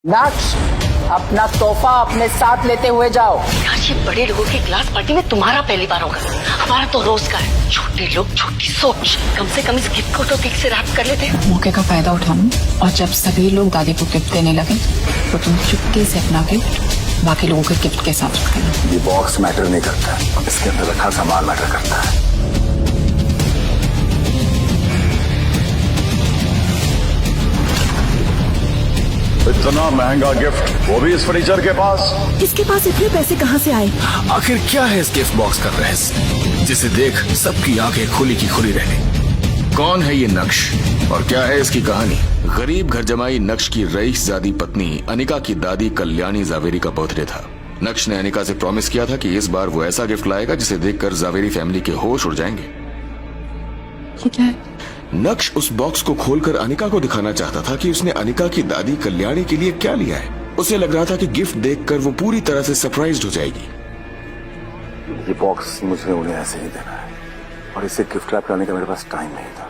नक्श, अपना तोहफा अपने साथ लेते हुए जाओ। यार ये बड़े लोगों की क्लास पार्टी में तुम्हारा पहली बार होगा, हमारा तो रोज का है। छोटे लोग छोटी सोच, कम से कम इस गिफ्ट को तो ठीक से रैप कर लेते। मौके का फायदा उठाऊं और जब सभी लोग दादी को गिफ्ट देने लगे तो तुम चुपके से अपना गिफ्ट बाकी लोगों के गिफ्ट के साथ रख देना। ये बॉक्स मैटर नहीं करता है, इसके अंदर रखा सामान मैटर करता है। इतना महंगा गिफ्ट, वो भी इस फर्नीचर के पास। इसके पास इतने पैसे कहाँ से आए? आखिर क्या है इस गिफ्ट बॉक्स का रहस्य, जिसे देख सबकी आंखें खुली की खुली रह गई? कौन है ये नक्श और क्या है इसकी कहानी? गरीब घर जमाई नक्श की रईसजादी पत्नी अनिका की दादी कल्याणी जावेरी का बर्थडे था। नक्श ने अनिका से प्रॉमिस किया था कि इस बार वो ऐसा गिफ्ट लाएगा जिसे देखकर जावेरी फैमिली के होश उड़ जाएंगे। ये क्या है? नक्श उस बॉक्स को खोलकर अनिका को दिखाना चाहता था कि उसने अनिका की दादी कल्याणी के लिए क्या लिया है। उसे लग रहा था कि गिफ्ट देखकर वो पूरी तरह से सरप्राइज्ड हो जाएगी। ये बॉक्स मुझे उन्हें ऐसे ही देना है और इसे गिफ्ट रैप करने का मेरे पास टाइम नहीं था।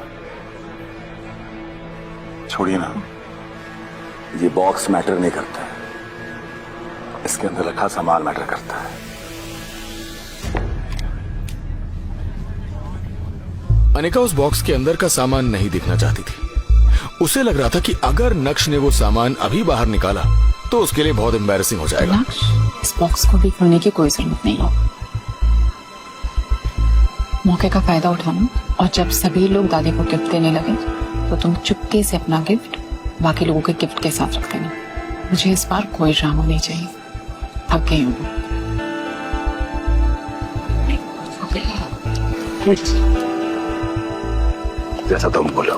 छोड़िए ना, ये बॉक्स मैटर नहीं करता है, इसके अंदर रखा सामान मैटर करता है। अनिका उस बॉक्स के अंदर का सामान नहीं देखना चाहती थी। उसे लग रहा था कि अगर नक्श ने वो सामान अभी बाहर निकाला तो उसके लिए बहुत एम्बैरेसिंग हो जाएगा। नक्श, इस बॉक्स को भी खोलने की कोई जरूरत नहीं है। मौके का फायदा उठाऊं और जब सभी लोग दादी को गिफ्ट देने लगे तो तुम चुपके से अपना गिफ्ट बाकी लोगों के गिफ्ट के साथ रख देना। मुझे इस बार कोई ड्रामा नहीं चाहिए, थक गई हूँ। जैसा तुम बोलो।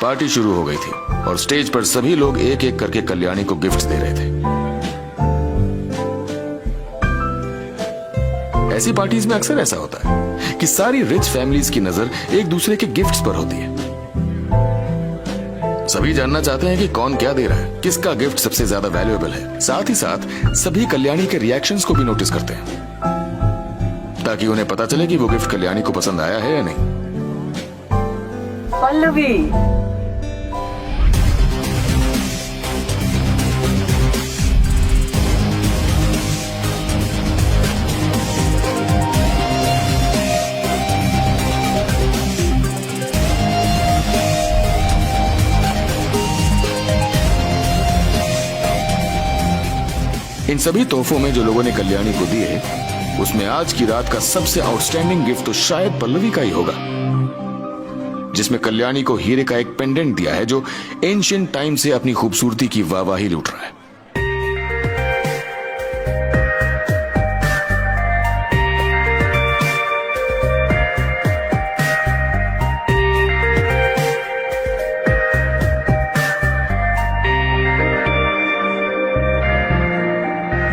पार्टी शुरू हो गई थी और स्टेज पर सभी लोग एक एक करके कल्याणी को गिफ्ट्स दे रहे थे। ऐसी पार्टीज में अक्सर ऐसा होता है कि सारी रिच फैमिलीज की नजर एक दूसरे के गिफ्ट्स पर होती है। सभी जानना चाहते हैं कि कौन क्या दे रहा है, किसका गिफ्ट सबसे ज्यादा वैल्यूएबल है। साथ ही साथ सभी कल्याणी के रिएक्शंस को भी नोटिस करते हैं ताकि उन्हें पता चले कि वो गिफ्ट कल्याणी को पसंद आया है या नहीं। पल्लवी, इन सभी तोहफों में जो लोगों ने कल्याणी को दिए, उसमें आज की रात का सबसे आउटस्टैंडिंग गिफ्ट तो शायद पल्लवी का ही होगा, जिसमें कल्याणी को हीरे का एक पेंडेंट दिया है जो एंशिएंट टाइम से अपनी खूबसूरती की वाहवाही लूट रहा है।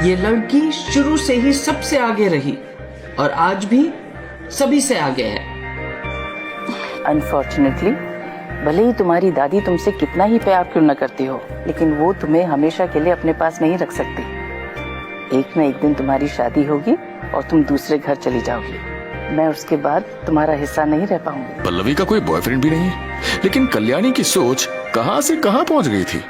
ये लड़की शुरू से ही सबसे आगे रही और आज भी सभी से आगे है। अनफॉर्चुनेटली, भले ही तुम्हारी दादी तुमसे कितना ही प्यार क्यों न करती हो, लेकिन वो तुम्हें हमेशा के लिए अपने पास नहीं रख सकती। एक न एक दिन तुम्हारी शादी होगी और तुम दूसरे घर चली जाओगी। मैं उसके बाद तुम्हारा हिस्सा नहीं रह पाऊंगी। पल्लवी का कोई बॉयफ्रेंड भी नहीं है, लेकिन कल्याणी की सोच कहां से कहां पहुंच गई थी।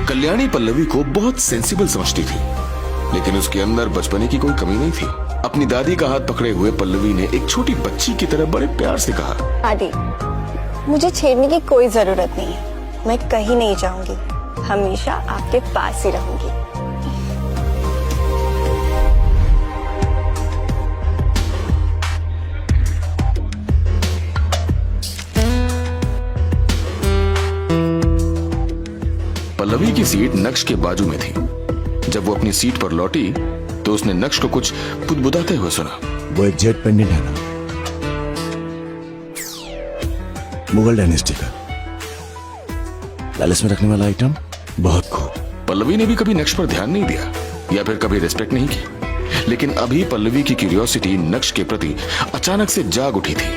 कल्याणी पल्लवी को बहुत सेंसिबल समझती थी, लेकिन उसके अंदर बचपने की कोई कमी नहीं थी। अपनी दादी का हाथ पकड़े हुए पल्लवी ने एक छोटी बच्ची की तरह बड़े प्यार से कहा, दादी, मुझे छेड़ने की कोई जरूरत नहीं है। मैं कहीं नहीं जाऊंगी, हमेशा आपके पास ही रहूंगी। पल्लवी की सीट नक्श के बाजू में थी। जब वो अपनी सीट पर लौटी तो उसने नक्श को कुछ बुदबुदाते हुए सुना। वो एक जेट पेंडेंट है ना, मुगल डायनेस्टी का पैलेस में रखने वाला आइटम। बहुत खूब। पल्लवी ने भी कभी नक्श पर ध्यान नहीं दिया या फिर कभी रिस्पेक्ट नहीं की, लेकिन अभी पल्लवी की क्यूरियोसिटी नक्श के प्रति अचानक से जाग उठी थी।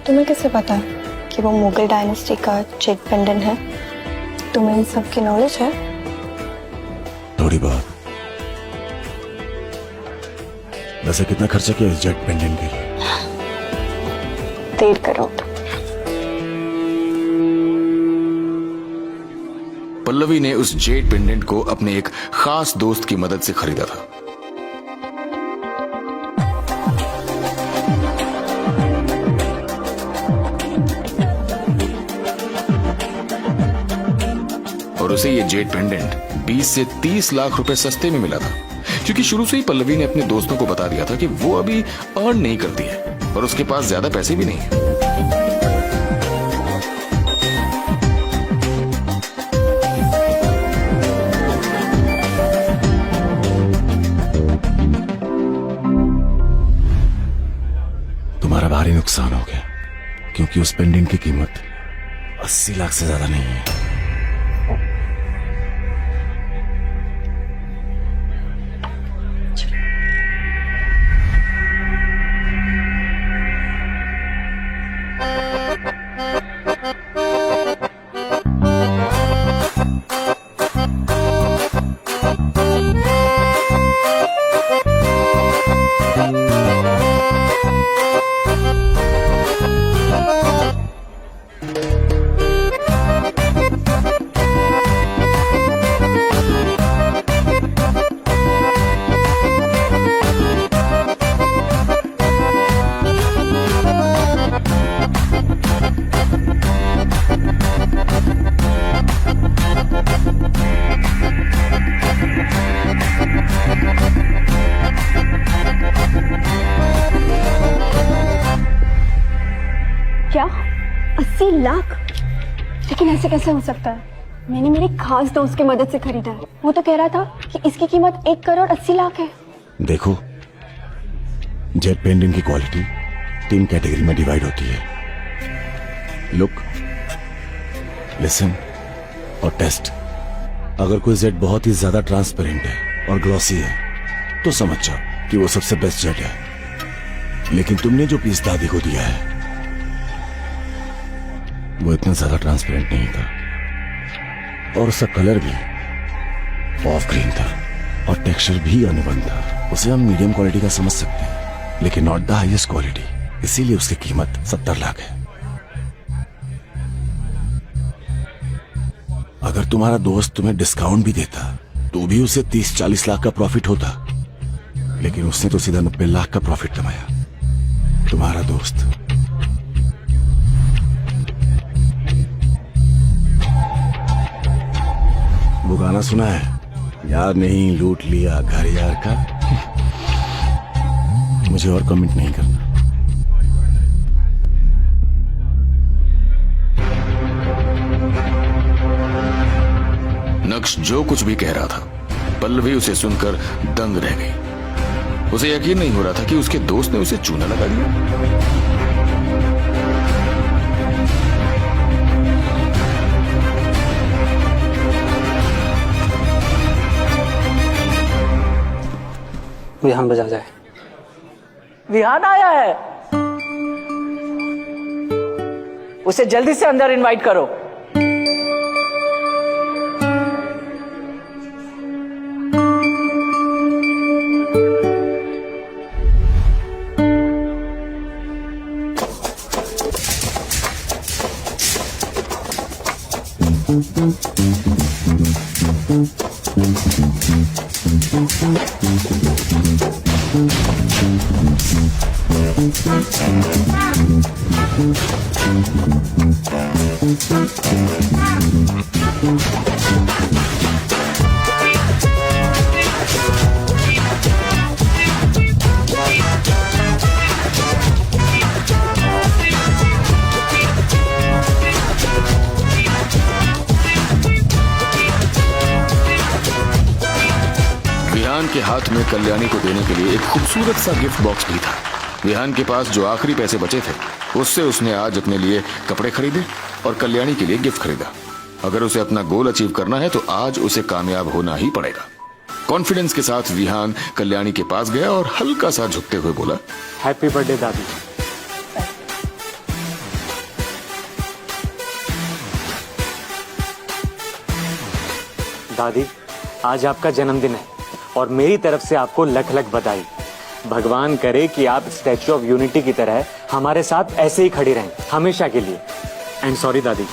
तुम्हें कैसे पता कि वो मुगल डायनेस्टी का जेट पेंडेंट है? तुम्हें इन सब की नॉलेज है? थोड़ी बहुत। वैसे कितना खर्चा किया इस जेट पेंडेंट के लिए? 1.5 करोड़। पल्लवी ने उस जेट पेंडेंट को अपने एक खास दोस्त की मदद से खरीदा था। और उसे ये जेट पेंडेंट 20 से 30 लाख रुपए सस्ते में मिला था, क्योंकि शुरू से ही पल्लवी ने अपने दोस्तों को बता दिया था कि वो अभी अर्न नहीं करती है और उसके पास ज्यादा पैसे भी नहीं है। तुम्हारा भारी नुकसान हो गया, क्योंकि उस पेंडेंट की कीमत 80 लाख से ज्यादा नहीं है। क्या 80 लाख? लेकिन ऐसे कैसे हो सकता है? मैंने मेरे खास दोस्त की मदद से खरीदा है। वो तो कह रहा था कि इसकी कीमत 1 करोड़ 80 लाख है। देखो, जेट पेंडेंट की क्वालिटी 3 कैटेगरी में डिवाइड होती है: लुक, लिसन और टेस्ट। अगर कोई जेट बहुत ही ज्यादा ट्रांसपेरेंट है और ग्लॉसी है तो समझ जाओ कि वो सबसे बेस्ट जेट है। लेकिन तुमने जो पीस दादी को दिया है वो इतना ज्यादा ट्रांसपेरेंट नहीं था, और उसका कलर भी ऑफ ग्रीन था और टेक्सचर भी अनइवन था। उसे हम मीडियम क्वालिटी का समझ सकते हैं, लेकिन नॉट द हाईएस्ट क्वालिटी। इसीलिए उसकी कीमत 70 लाख है। अगर तुम्हारा दोस्त तुम्हें डिस्काउंट भी देता तो भी उसे 30-40 लाख का प्रॉफिट होता, लेकिन उसने तो सीधा 90 लाख का प्रॉफिट कमाया। तुम्हारा दोस्त। वो गाना सुना है, यार नहीं लूट लिया घर यार का? मुझे और कमेंट नहीं करना। नक्श जो कुछ भी कह रहा था, पल्लवी उसे सुनकर दंग रह गई। उसे यकीन नहीं हो रहा था कि उसके दोस्त ने उसे चूना लगा दिया। विहान बजा जाए। विहान आया है, उसे जल्दी से अंदर इनवाइट करो। विहान के हाथ में कल्याणी को देने के लिए एक खूबसूरत सा गिफ्ट बॉक्स भी था। विहान के पास जो आखिरी पैसे बचे थे उससे उसने आज अपने लिए कपड़े खरीदे और कल्याणी के लिए गिफ्ट खरीदा। अगर उसे अपना गोल अचीव करना है तो आज उसे कामयाब होना ही पड़ेगा। कॉन्फिडेंस के साथ विहान कल्याणी के पास गया और हल्का सा झुकते हुए बोला, हैप्पी बर्थडे दादी। दादी, आज आपका जन्मदिन है और मेरी तरफ से आपको लख लख बधाई। भगवान करे कि आप स्टैच्यू ऑफ यूनिटी की तरह हमारे साथ ऐसे ही खड़ी रहें हमेशा के लिए। एंड सॉरी दादी,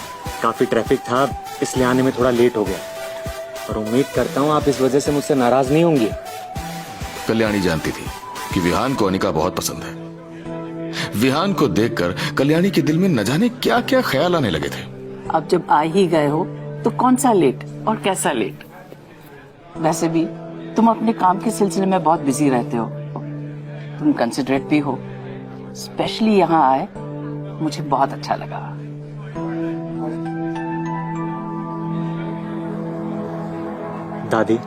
काफी ट्रैफिक था इसलिए आने में थोड़ा लेट हो गया और उम्मीद करता हूँ आप इस वजह से मुझसे नाराज नहीं होंगी। कल्याणी जानती थी कि विहान को अनिका बहुत पसंद है। विहान को देखकर कल्याणी के दिल में न जाने क्या क्या ख्याल आने लगे थे। अब जब आ ही गए हो तो कौन सा लेट और कैसा लेट। वैसे भी तुम अपने काम के सिलसिले में बहुत बिजी रहते हो, तुम कंसिडरेट भी हो। स्पेशली यहाँ आए मुझे बहुत अच्छा लगा। दादी,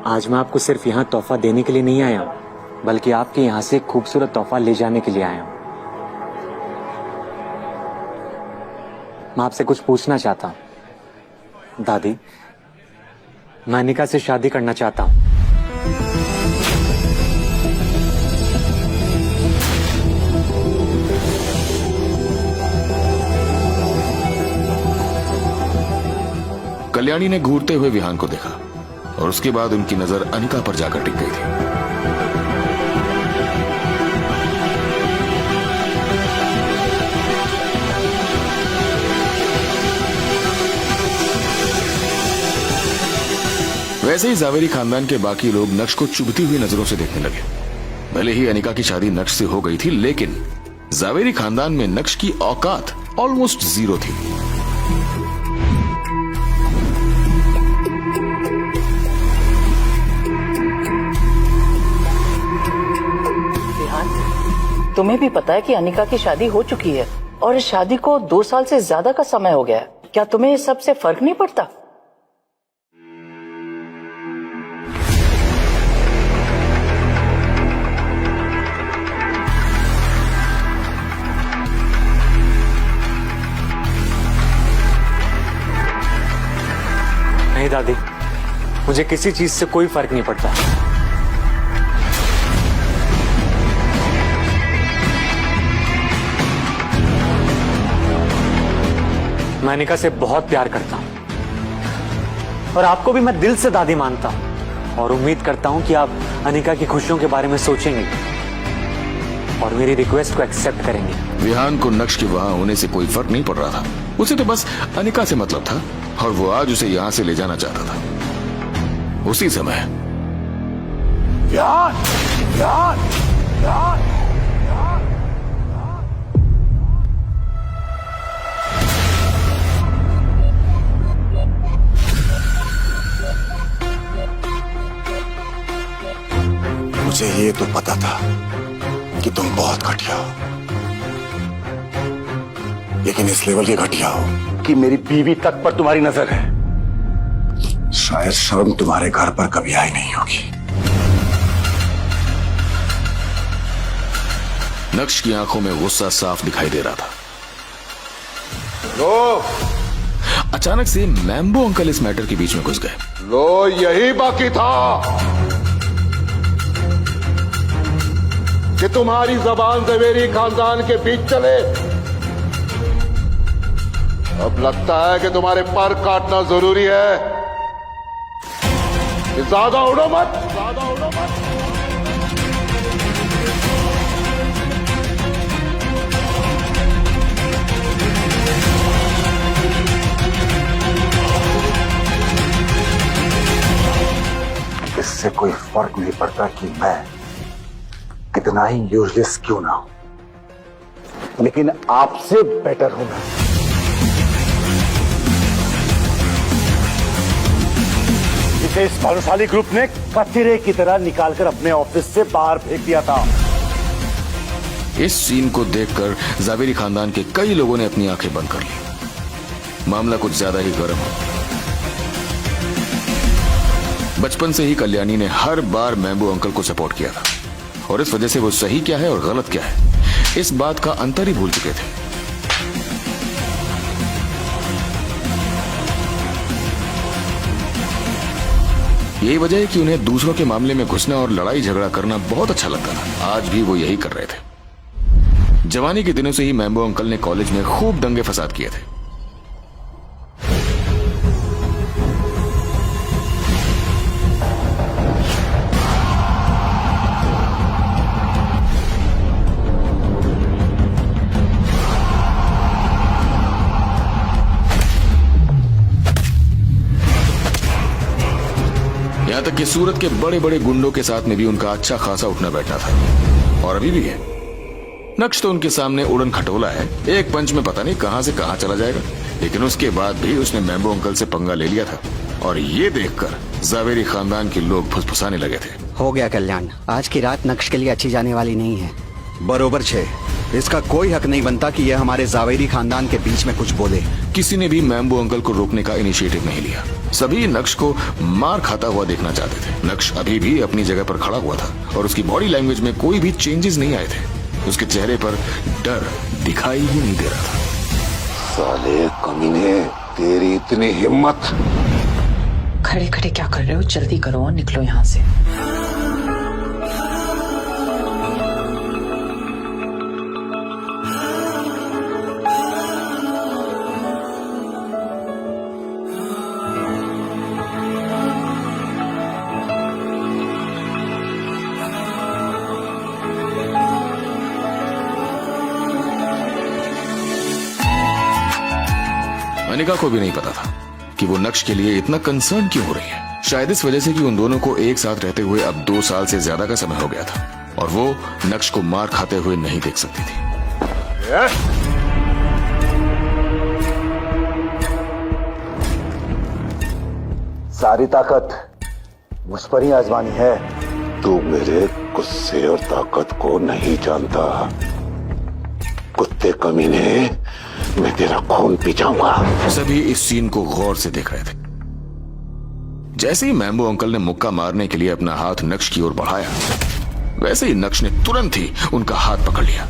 आज मैं आपको सिर्फ यहाँ तोहफा देने के लिए नहीं आया हूँ, बल्कि आपके यहाँ से एक खूबसूरत तोहफा ले जाने के लिए आया हूँ। मैं आपसे कुछ पूछना चाहता हूँ। दादी, मैं अनिका से शादी करना चाहता हूँ। कल्याणी ने घूरते हुए विहान को देखा और उसके बाद उनकी नजर अनिका पर जाकर टिक गई थी। वैसे ही जावेरी खानदान के बाकी लोग नक्श को चुभती हुई नजरों से देखने लगे। भले ही अनिका की शादी नक्श से हो गई थी, लेकिन जावेरी खानदान में नक्श की औकात ऑलमोस्ट जीरो थी। तुम्हें भी पता है कि अनिका की शादी हो चुकी है और इस शादी को 2 साल से ज्यादा का समय हो गया है। क्या तुम्हें इस सब से फर्क नहीं पड़ता? नहीं दादी, मुझे किसी चीज से कोई फर्क नहीं पड़ता। मैं अनिका से बहुत प्यार करता हूं और आपको भी मैं दिल से दादी मानता हूं और उम्मीद करता हूं कि आप अनिका की खुशियों के बारे में सोचेंगे और मेरी रिक्वेस्ट को एक्सेप्ट करेंगे। विहान को नक्श के वहां होने से कोई फर्क नहीं पड़ रहा था। उसे तो बस अनिका से मतलब था और वो आज उसे यहां से ले जाना चाहता था। उसी समय विहान, विहान, विहान। मुझे ये तो पता था कि तुम बहुत घटिया हो, लेकिन इस लेवल के घटिया हो कि मेरी बीवी तक पर तुम्हारी नजर है। शायद शर्म तुम्हारे घर पर कभी आई नहीं होगी। नक्श की आंखों में गुस्सा साफ दिखाई दे रहा था। लो, अचानक से मैम्बो अंकल इस मैटर के बीच में घुस गए। लो, यही बाकी था कि तुम्हारी जबान ज़वेरी खानदान के बीच चले। अब लगता है कि तुम्हारे पर काटना जरूरी है। ज्यादा उड़ो मत, ज्यादा उड़ो मत। इससे कोई फर्क नहीं पड़ता कि मैं कितना ही यूजलेस क्यों ना हो, लेकिन आपसे बेटर हूं मैं। इसे इस भानुशाली ग्रुप ने कचरे की तरह निकालकर अपने ऑफिस से बाहर फेंक दिया था। इस सीन को देखकर जावेरी खानदान के कई लोगों ने अपनी आंखें बंद कर ली। मामला कुछ ज्यादा ही गर्म हो। बचपन से ही कल्याणी ने हर बार मैम्बो अंकल को सपोर्ट किया था और इस वजह से वो सही क्या है और गलत क्या है इस बात का अंतर ही भूल चुके थे। यही वजह है कि उन्हें दूसरों के मामले में घुसना और लड़ाई झगड़ा करना बहुत अच्छा लगता था। आज भी वो यही कर रहे थे। जवानी के दिनों से ही मैम्बो अंकल ने कॉलेज में खूब दंगे फसाद किए थे। यहां तक कि सूरत के बड़े बड़े गुंडों के साथ में भी उनका अच्छा खासा उठना बैठना था, और अभी भी है। नक्श तो उनके सामने उड़न खटोला है, एक पंच में पता नहीं कहां से कहां चला जाएगा। लेकिन उसके बाद भी उसने मैम्बो अंकल से पंगा ले लिया था, और ये देखकर जावेरी खानदान के लोग फुसफुसाने लगे थे। हो गया कल्याण, आज की रात नक्श के लिए अच्छी जाने वाली नहीं है। बरोबर 6, इसका कोई हक नहीं बनता कि यह हमारे जावेरी खानदान के बीच में कुछ बोले। किसी ने भी मैम्बो अंकल को रोकने का इनिशिएटिव नहीं लिया। सभी नक्श को मार खाता हुआ देखना चाहते थे। नक्श अभी भी अपनी जगह पर खड़ा हुआ था और उसकी बॉडी लैंग्वेज में कोई भी चेंजेस नहीं आए थे। उसके चेहरे पर डर दिखाई ही नहीं दे रहा था। साले कमीने, तेरी इतनी हिम्मत! खड़े खड़े क्या कर रहे हो? जल्दी करो और निकलो यहाँ से। अनिका को भी नहीं पता था कि वो नक्श के लिए इतना कंसर्न क्यों हो रही है। शायद इस वजह से कि उन दोनों को एक साथ रहते हुए अब 2 साल से ज्यादा का समय हो गया था, और वो नक्श को मार खाते हुए नहीं देख सकती थी। सारी ताकत मुझ पर ही आजमानी है। तू मेरे गुस्से और ताकत को नहीं जानता। कुत्ते कमीने, मैं तेरा खून पी जाऊंगा। सभी इस सीन को गौर से देख रहे थे। जैसे ही मैम्बो अंकल ने मुक्का मारने के लिए अपना हाथ नक्श की ओर बढ़ाया, वैसे ही नक्श ने तुरंत ही उनका हाथ पकड़ लिया।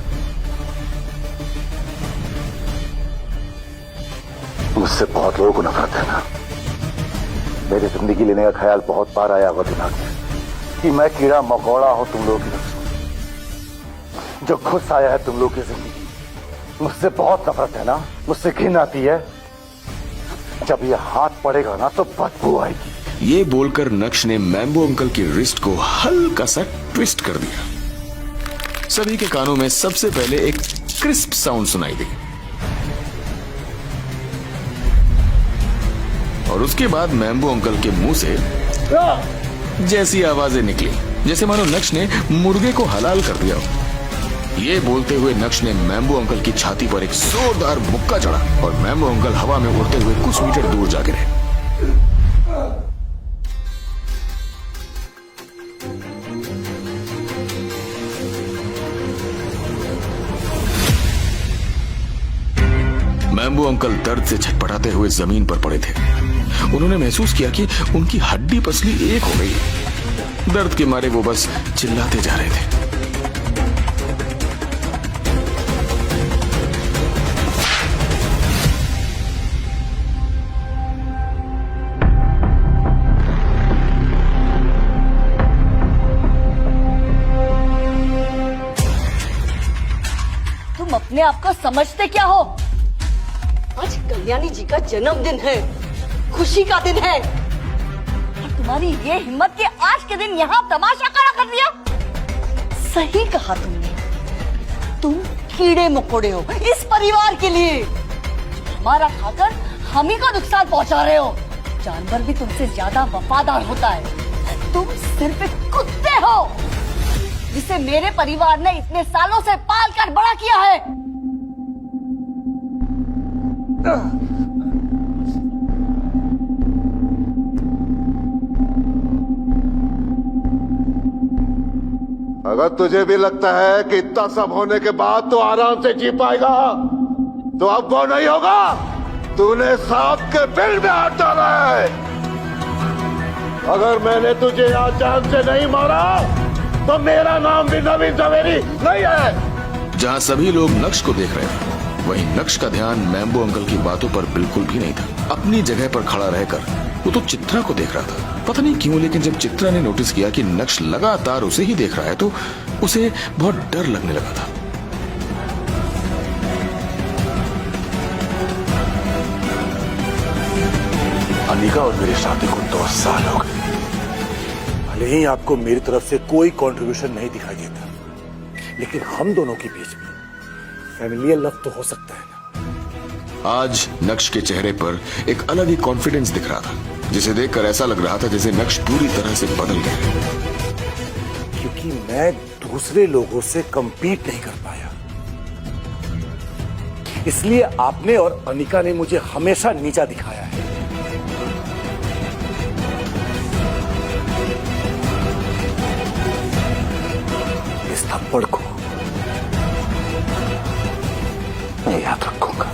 मुझसे बहुत लोगों को नफरत है ना। मेरी जिंदगी लेने का ख्याल बहुत बार आया हुआ दिमाग में कि मैं कीड़ा मकोड़ा हूं तुम लोगों की, जो खुश आया है तुम लोगों की जिंदगी। मुझसे बहुत नफरत है ना, मुझसे घिन आती है। जब ये हाथ पड़ेगा ना तो बदबू आएगी। ये बोलकर नक्श ने मैम्बो अंकल की रिस्ट को हल्का सा ट्विस्ट कर दिया। सभी के कानों में सबसे पहले एक क्रिस्प साउंड सुनाई दी, और उसके बाद मैम्बो अंकल के मुंह से जैसी आवाजें निकली जैसे मानो नक्श ने मुर्गे को हलाल कर दिया। ये बोलते हुए नक्श ने मैम्बो अंकल की छाती पर एक जोरदार मुक्का चढ़ा, और मैम्बो अंकल हवा में उड़ते हुए कुछ मीटर दूर जा गिरे। मैम्बो अंकल दर्द से छटपटाते हुए जमीन पर पड़े थे। उन्होंने महसूस किया कि उनकी हड्डी पसली एक हो गई। दर्द के मारे वो बस चिल्लाते जा रहे थे। तुम अपने आप को समझते क्या हो? आज कल्याणी जी का जन्मदिन है, खुशी का दिन है, और तुम्हारी ये हिम्मत कि आज के दिन यहाँ तमाशा खड़ा कर दिया। सही कहा तुमने, तुम कीड़े मकोड़े हो इस परिवार के लिए। हमारा खाकर हम ही को नुकसान पहुंचा रहे हो। जानवर भी तुमसे ज्यादा वफादार होता है। तुम सिर्फ एक कुत्ते हो जिसे मेरे परिवार ने इतने सालों से पाल कर बड़ा किया है। अगर तुझे भी लगता है कि इतना सब होने के बाद तो आराम से जी पाएगा, तो अब वो नहीं होगा। तूने सांप के बिल में हाथ डाला है। अगर मैंने तुझे आज जान से नहीं मारा तो मेरा नाम भी नवीन जावेरी नहीं है। जहां सभी लोग नक्श को देख रहे थे, वहीं नक्श का ध्यान मैम्बो अंकल की बातों पर बिल्कुल भी नहीं था। अपनी जगह पर खड़ा रहकर वो तो चित्रा को देख रहा था। पता नहीं क्यों, लेकिन जब चित्रा ने नोटिस किया कि नक्श लगातार उसे ही देख रहा है तो उसे बहुत डर लगने लगा था। अनिका और मेरी शादी को 2 साल हो गए। भले ही आपको मेरी तरफ से कोई कंट्रीब्यूशन नहीं दिखाई देता, लेकिन हम दोनों के बीच में फैमिलियल लव तो हो सकता है ना। आज नक्श के चेहरे पर एक अलग ही कॉन्फिडेंस दिख रहा था, जिसे देखकर ऐसा लग रहा था जैसे नक्श पूरी तरह से बदल गया। क्योंकि मैं दूसरे लोगों से कंपीट नहीं कर पाया, इसलिए आपने और अनिका ने मुझे हमेशा नीचा दिखाया है। इस थप्पड़ को मैं याद रखूंगा।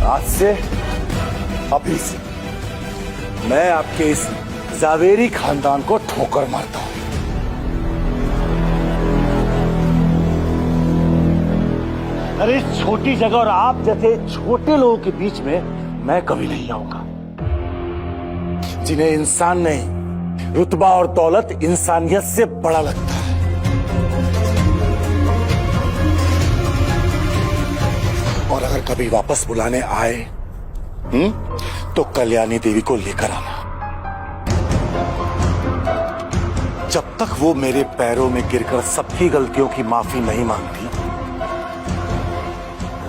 आज से, अभी से मैं आपके इस जावेरी खानदान को ठोकर मारता हूं। अरे इस छोटी जगह और आप जैसे छोटे लोगों के बीच में मैं कभी नहीं आऊंगा, जिन्हें इंसान नहीं, रुतबा और दौलत इंसानियत से बड़ा लगता है। और अगर कभी वापस बुलाने आए तो कल्याणी देवी को लेकर आना। जब तक वो मेरे पैरों में गिरकर सबकी गलतियों की माफी नहीं मांगती,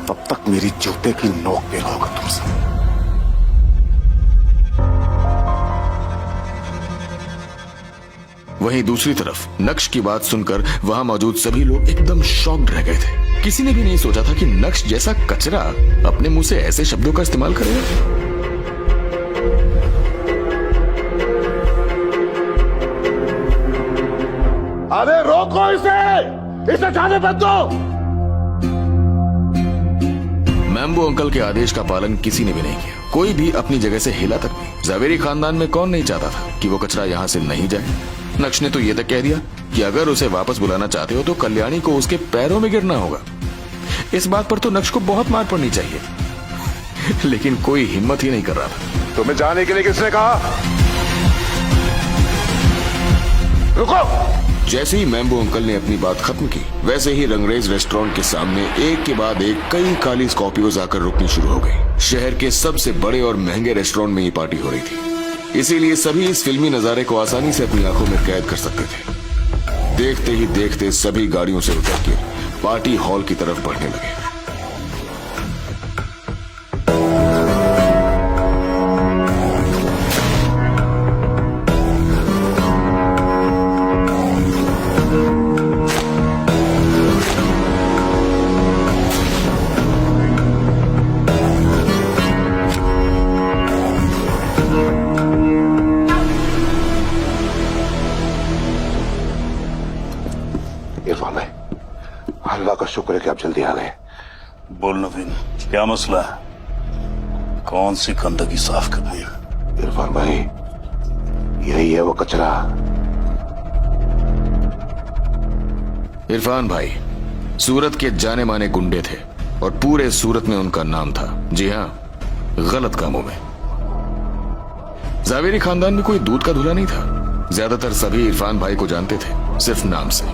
तब तक मेरी जूते की नोक पे रहोगा तुमसे। वहीं दूसरी तरफ नक्श की बात सुनकर वहां मौजूद सभी लोग एकदम शॉक्ड रह गए थे। किसी ने भी नहीं सोचा था कि नक्श जैसा कचरा अपने मुंह से ऐसे शब्दों का इस्तेमाल करेगा। अरे रोको इसे जाने मत दो। मैम्बो अंकल के आदेश का पालन किसी ने भी नहीं किया। कोई भी अपनी जगह से हिला तक नहीं। जावेरी खानदान में कौन नहीं चाहता था कि वो कचरा यहाँ से नहीं जाए। नक्श ने तो ये तक कह दिया कि अगर उसे वापस बुलाना चाहते हो तो कल्याणी को उसके पैरों में गिरना होगा। इस बात पर तो नक्श को बहुत मार पड़नी चाहिए, लेकिन कोई हिम्मत ही नहीं कर रहा था। तुम्हें जाने के लिए किसने कहा? रुको। जैसे ही मैम्बो अंकल ने अपनी बात खत्म की, वैसे ही रंगरेज रेस्टोरेंट के सामने एक के बाद एक कई काली स्कॉर्पियोज आकर रुकनी शुरू हो गई। शहर के सबसे बड़े और महंगे रेस्टोरेंट में ये पार्टी हो रही थी, इसीलिए सभी इस फिल्मी नजारे को आसानी से अपनी आंखों में कैद कर सकते थे। देखते ही देखते सभी गाड़ियों से उतर के पार्टी हॉल की तरफ बढ़ने लगे। इरफान भाई, अल्लाह का शुक्र है कि आप जल्दी आ गए। बोल नवीन, क्या मसला है? कौन सी गंदगी साफ करनी है? इरफान भाई, यही है वो कचरा। इरफान भाई सूरत के जाने माने गुंडे थे और पूरे सूरत में उनका नाम था। जी हाँ, गलत कामों में। जावेरी खानदान में कोई दूध का धुला नहीं था। ज्यादातर सभी इरफान भाई को जानते थे, सिर्फ नाम से।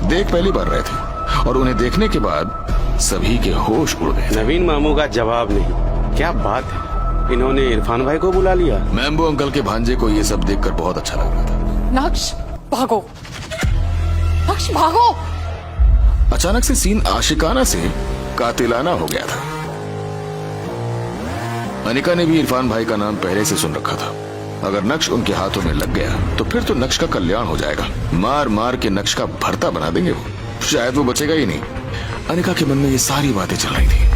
देख पहली बार रहे थे और उन्हें देखने के बाद सभी के होश उड़ गए। नवीन मामू का जवाब नहीं। क्या बात है, इन्होंने इरफान भाई को बुला लिया। मैम्बो अंकल के भांजे को ये सब देखकर बहुत अच्छा लग रहा था। नक्श भागो, नक्श भागो। अचानक से सीन आशिकाना से कातिलाना हो गया था। अनिका ने भी इरफान भाई का नाम पहले से सुन रखा था। अगर नक्श उनके हाथों में लग गया तो फिर तो नक्श का कल्याण हो जाएगा। मार मार के नक्श का भरता बना देंगे वो, शायद वो बचेगा ही नहीं। अनिका के मन में ये सारी बातें चल रही थी।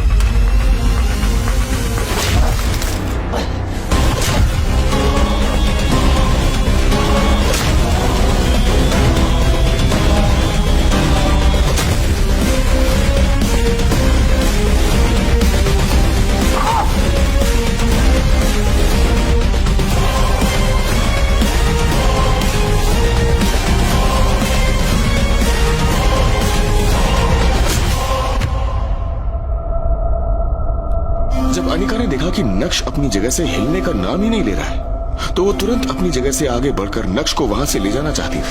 अनिका ने देखा कि नक्श अपनी जगह से हिलने का नाम ही नहीं ले रहा है, तो वो तुरंत अपनी जगह से आगे बढ़कर नक्श को वहां से ले जाना चाहती थी।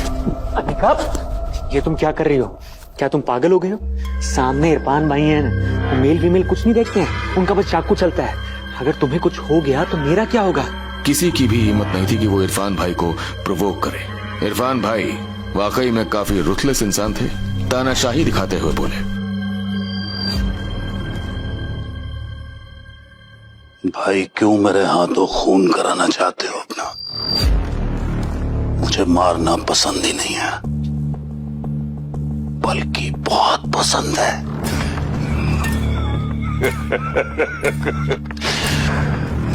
अनिका, ये तुम क्या कर रही हो? क्या तुम पागल हो गए हो? सामने इरफान भाई हैं, वो मेल फीमेल कुछ नहीं देखते हैं, उनका बस चाकू चलता है। अगर तुम्हें कुछ हो गया तो मेरा क्या होगा? किसी की भी हिम्मत नहीं थी कि वो इरफान भाई को प्रोवोक करे। इरफान भाई वाकई में काफी रुथलेस इंसान थे। तानाशाही दिखाते हुए बोले, भाई क्यों मेरे हाथों खून कराना चाहते हो अपना? मुझे मारना पसंद ही नहीं है, बल्कि बहुत पसंद है।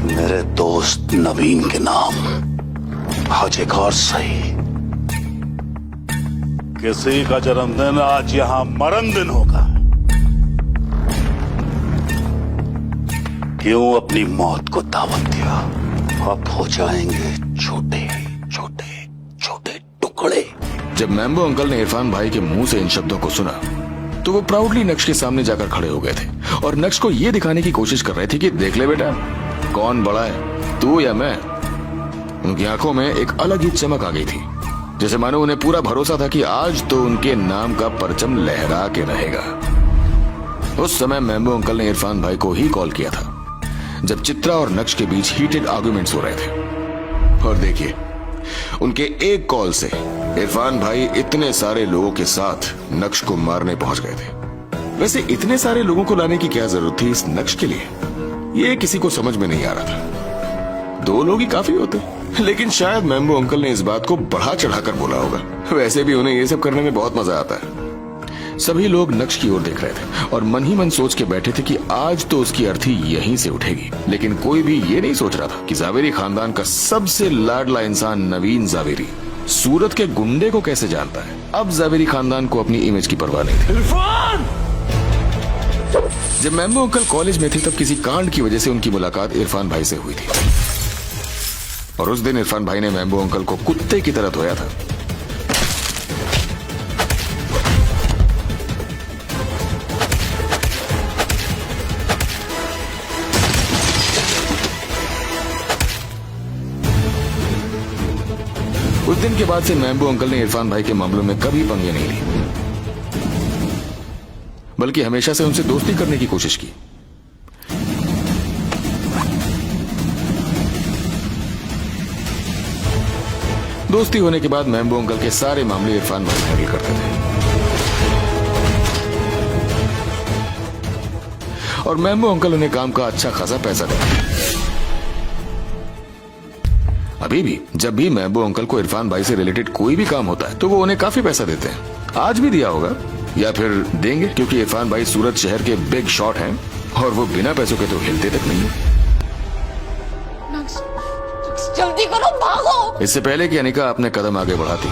मेरे दोस्त नवीन के नाम आज एक और सही। किसी का जन्मदिन आज यहां मरण दिन होगा। क्यों अपनी मौत को दावत दिया? अब हो जाएंगे छोटे छोटे छोटे टुकड़े। जब मैम्बो अंकल ने इरफान भाई के मुंह से इन शब्दों को सुना तो वो प्राउडली नक्श के सामने जाकर खड़े हो गए थे और नक्श को ये दिखाने की कोशिश कर रहे थे कि देख ले बेटा, कौन बड़ा है, तू या मैं। उनकी आंखों में एक अलग ही चमक आ गई थी, जैसे मानो उन्हें पूरा भरोसा था कि आज तो उनके नाम का परचम लहरा के रहेगा। उस समय मैम्बो अंकल ने इरफान भाई को ही कॉल किया था जब चित्रा और नक्श के बीच हीटेड आर्गुमेंट्स हो रहे थे। और देखिए, उनके एक कॉल से इरफान भाई इतने सारे लोगों के साथ नक्श को मारने पहुंच गए थे। वैसे इतने सारे लोगों को लाने की क्या जरूरत थी इस नक्श के लिए, ये किसी को समझ में नहीं आ रहा था। 2 लोग ही काफी होते, लेकिन शायद मैम्बो अंकल ने इस बात को बढ़ा चढ़ाकर बोला होगा। वैसे भी उन्हें ये सब करने में बहुत मजा आता है। सभी लोग नक्श की ओर देख रहे थे और मन ही मन सोच के बैठे थे कि आज तो उसकी अर्थी यहीं से उठेगी। लेकिन कोई भी ये नहीं सोच रहा था कि जावेरी खानदान का सबसे लाडला इंसान नवीन जावेरी सूरत के गुंडे को कैसे जानता है। अब जावेरी खानदान को अपनी इमेज की परवाह नहीं थी। इरफान! जब मैम्बो अंकल कॉलेज में थे तब किसी कांड की वजह से उनकी मुलाकात इरफान भाई से हुई थी और उस दिन इरफान भाई ने मैम्बो अंकल को कुत्ते की तरह धोया था। उस दिन के बाद से मैम्बो अंकल ने इरफान भाई के मामलों में कभी पंगे नहीं ली, बल्कि हमेशा से उनसे दोस्ती करने की कोशिश की। दोस्ती होने के बाद मैम्बो अंकल के सारे मामले इरफान भाई हैंडल करते थे और मैम्बो अंकल उन्हें काम का अच्छा खासा पैसा देते थे। अभी भी जब भी मैम्बो अंकल को इरफान भाई से रिलेटेड कोई भी काम होता है तो वो उन्हें काफी पैसा देते हैं। आज भी दिया होगा या फिर देंगे, क्योंकि इरफान भाई सूरत शहर के बिग शॉट हैं और वो बिना पैसों के तो हिलते तक नहीं है। जल्दी करो, भागो। इससे पहले कि अनिका अपने कदम आगे बढ़ाती,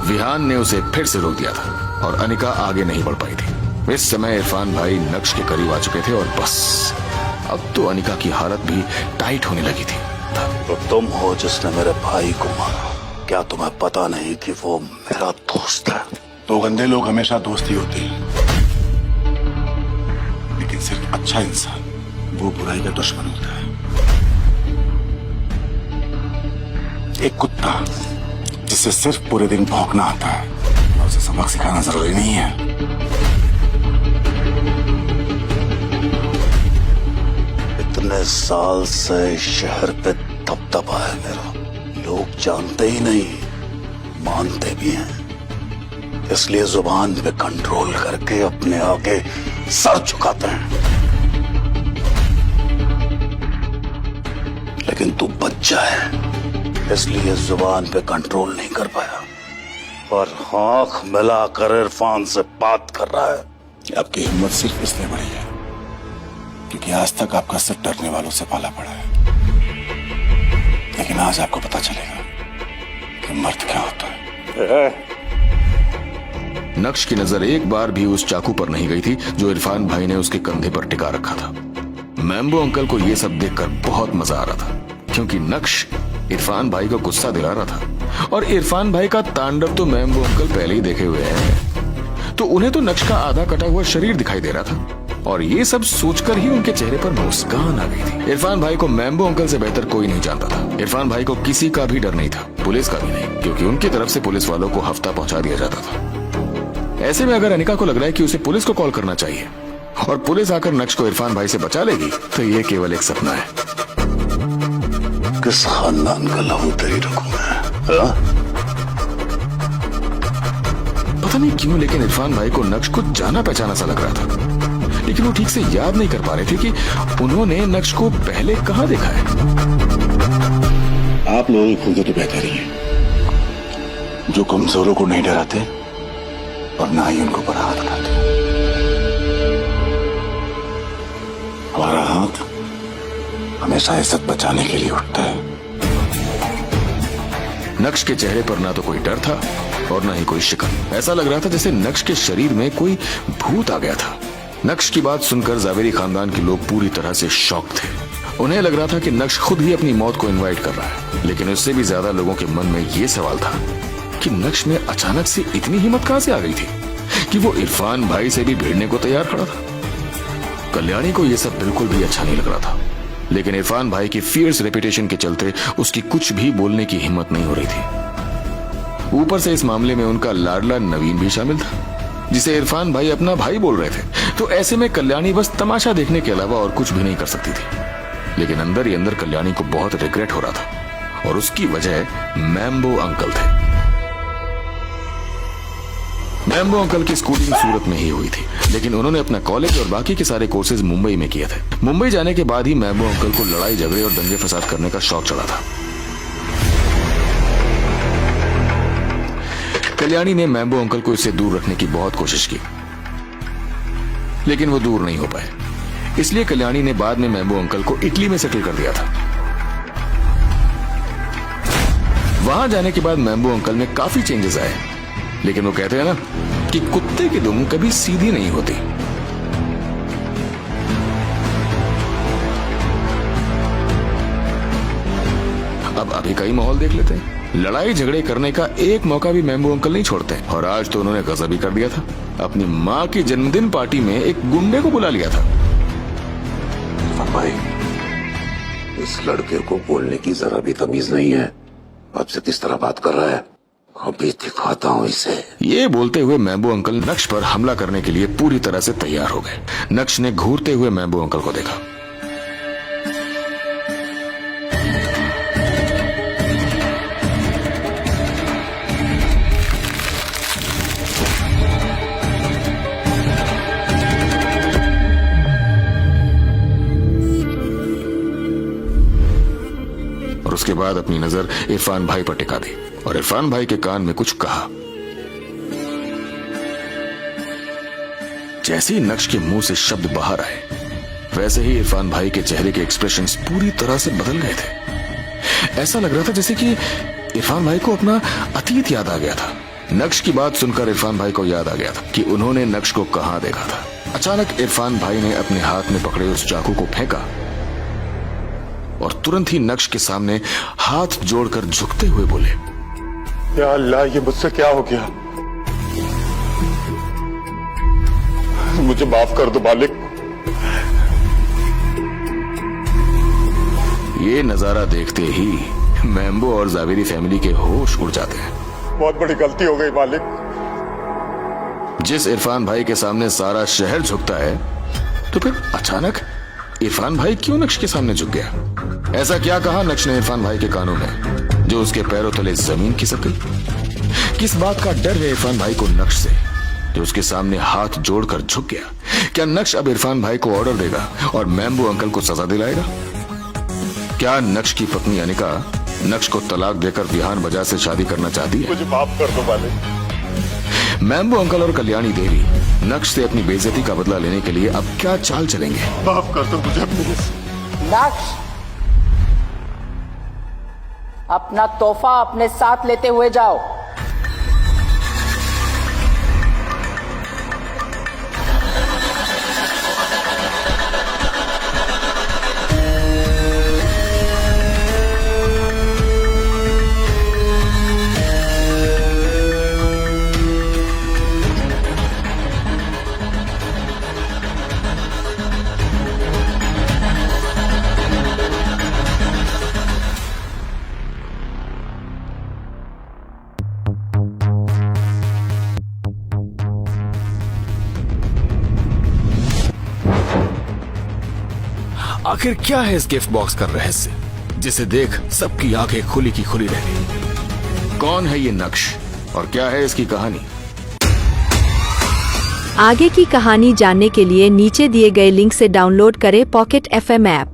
विहान ने उसे फिर से रोक दिया था और अनिका आगे नहीं बढ़ पाई थी। इस समय इरफान भाई नक्श के करीब आ चुके थे और बस अब तो अनिका की हालत भी टाइट होने लगी थी। तो तुम हो जिसने मेरे भाई को मारा। क्या तुम्हें पता नहीं कि वो मेरा दोस्त है? 2 गंदे लोग हमेशा दोस्त ही होते हैं, लेकिन सिर्फ अच्छा इंसान वो बुराई का दुश्मन होता है। एक कुत्ता जिसे सिर्फ पूरे दिन भौंकना आता है और उसे सबक सिखाना जरूरी नहीं है। इतने साल से शहर पे दबदबा है मेरा, लोग जानते ही नहीं, मानते भी हैं, इसलिए जुबान पे कंट्रोल करके अपने आगे सर झुकाते हैं। लेकिन तू बच्चा है, इसलिए जुबान पे कंट्रोल नहीं कर पाया और आंख मिलाकर इरफान से बात कर रहा है। आपकी हिम्मत सिर्फ इसलिए बढ़ी है क्योंकि आज तक आपका सिर डरने वालों से पाला पड़ा है, लेकिन आज आपको पता चलेगा कि मर्द क्या होता है। नक्श की नजर एक बार भी उस चाकू पर नहीं गई थी जो इरफान भाई ने उसके कंधे पर टिका रखा था। मैम्बो अंकल को यह सब देखकर बहुत मजा आ रहा था, क्योंकि नक्श इरफान भाई को गुस्सा दिला रहा था और इरफान भाई का तांडव तो मैम्बो अंकल पहले ही देखे हुए हैं, तो उन्हें तो नक्श का आधा कटा हुआ शरीर दिखाई दे रहा था और ये सब सोचकर ही उनके चेहरे पर मुस्कान आ गई थी। इरफान भाई को मैम्बो अंकल से बेहतर कोई नहीं जानता था। इरफान भाई को किसी का भी डर नहीं था, पुलिस का भी नहीं, क्योंकि उनकी तरफ से पुलिस वालों को हफ्ता पहुंचा दिया जाता था। ऐसे में अगर अनिका को लग रहा है कि उसे पुलिस को कॉल करना चाहिए और पुलिस आकर नक्श को इरफान भाई से बचा लेगी, तो ये केवल एक सपना है। किस खानदान का लहू तेरी रखूं मैं, हाँ? पता नहीं क्यों, लेकिन इरफान भाई को नक्श को जाना पहचाना सा लग रहा था, लेकिन वो ठीक से याद नहीं कर पा रहे थे कि उन्होंने नक्श को पहले कहाँ देखा है। आप लोगों की खुद तो बेहतर ही है, जो कमजोरों को नहीं डराते और ना ही उनको पर हाथ उठाते। हमारा हाथ हमेशा इज्जत बचाने के लिए उठता है। नक्श के चेहरे पर ना तो कोई डर था और ना ही कोई शिकन। ऐसा लग रहा था जैसे नक्श के शरीर में कोई भूत आ गया था। नक्श की बात सुनकर जावेरी खानदान के लोग पूरी तरह से शॉक थे। उन्हें लग रहा था कि नक्श खुद ही अपनी मौत को इनवाइट कर रहा है, लेकिन उससे भी ज्यादा लोगों के मन में ये सवाल था कि नक्श में अचानक से इतनी हिम्मत कहां से आ गई थी कि वो इरफान भाई से भी भिड़ने को तैयार खड़ा था। कल्याणी को यह सब बिल्कुल भी अच्छा नहीं लग रहा था, लेकिन इरफान भाई की फियर्स रेपुटेशन के चलते उसकी कुछ भी बोलने की हिम्मत नहीं हो रही थी। ऊपर से इस मामले में उनका लाडला नवीन भी शामिल था, जिसे इरफान भाई अपना भाई बोल रहे थे। तो ऐसे में कल्याणी बस तमाशा देखने के अलावा और कुछ भी नहीं कर सकती थी। लेकिन अंदर ही अंदर कल्याणी को बहुत रिग्रेट हो रहा था, और उसकी वजह मैम्बो अंकल थे। मैम्बो अंकल की स्कूलिंग सूरत में ही हुई थी, लेकिन उन्होंने अपना कॉलेज और बाकी के सारे कोर्सेज मुंबई में किए थे। मुंबई जाने के बाद ही मैम्बो अंकल को लड़ाई झगड़े और दंगे फसाद करने का शौक चढ़ा था। कल्याणी ने मैम्बो अंकल को इससे दूर रखने की बहुत कोशिश की, लेकिन वो दूर नहीं हो पाए। इसलिए कल्याणी ने बाद में मैम्बो अंकल को इटली में सेटल कर दिया था। वहां जाने के बाद मैम्बो अंकल में काफी चेंजेस आए, लेकिन वो कहते हैं ना कि कुत्ते की दुम कभी सीधी नहीं होती। अब अभी का ही माहौल देख लेते हैं। लड़ाई झगड़े करने का एक मौका भी मैम्बो अंकल नहीं छोड़ते, और आज तो उन्होंने गजब ही कर दिया था। अपनी माँ की जन्मदिन पार्टी में एक गुंडे को बुला लिया था। भाई, इस लड़के को बोलने की जरा भी तमीज नहीं है। आपसे किस तरह बात कर रहा है, अभी दिखाता हूँ इसे। ये बोलते हुए मैम्बो अंकल नक्श पर हमला करने के लिए पूरी तरह से तैयार हो गए। नक्श ने घूरते हुए मैम्बो अंकल को देखा। और उसके बाद अपनी नजर इरफान भाई पर टिका दी और इरफान भाई के कान में कुछ कहा। जैसे ही नक्श के मुंह से शब्द बाहर आए, वैसे ही इरफान भाई के चेहरे के एक्सप्रेशंस पूरी तरह से बदल गए थे। ऐसा लग रहा था जैसे कि इरफान भाई को अपना अतीत याद आ गया था। नक्श की बात सुनकर इरफान भाई को याद आ गया था कि उन्होंने नक्श को कहां देखा था। अचानक इरफान भाई ने अपने हाथ में पकड़े उस चाकू को फेंका और तुरंत ही नक्श के सामने हाथ जोड़कर झुकते हुए बोले, या अल्लाह, ये मुझसे क्या हो गया? मुझे माफ कर दो मालिक। ये नजारा देखते ही मैम्बो और जावेरी फैमिली के होश उड़ जाते हैं। बहुत बड़ी गलती हो गई मालिक। जिस इरफान भाई के सामने सारा शहर झुकता है, तो फिर अचानक इरफान भाई क्यों नक्श के सामने झुक गया? ऐसा क्या कहा नक्श ने इरफान भाई के कानों में जो उसके पैरों तले जमीन खिसक गई? किस बात का डर है इरफान भाई को नक्श से, जो उसके सामने हाथ जोड़कर झुक गया? क्या नक्श अब इरफान भाई को ऑर्डर देगा और मैम्बो अंकल को सजा दिलाएगा? क्या नक्श की पत्नी अनिका नक्श को तलाक देकर विहान बाजार से शादी करना चाहती है? मुझे माफ कर दो मालिक। मैम्बो अंकल और कल्याणी देवी नक्श से अपनी बेइज्जती का बदला लेने के लिए अब क्या चाल चलेंगे? माफ कर दो मुझे प्लीज। नक्श, अपना तोहफा अपने साथ लेते हुए जाओ। आखिर क्या है इस गिफ्ट बॉक्स का रहस्य, जिसे देख सबकी आंखें खुली की खुली रह गई? कौन है ये नक्श और क्या है इसकी कहानी? आगे की कहानी जानने के लिए नीचे दिए गए लिंक से डाउनलोड करें पॉकेट FM ऐप।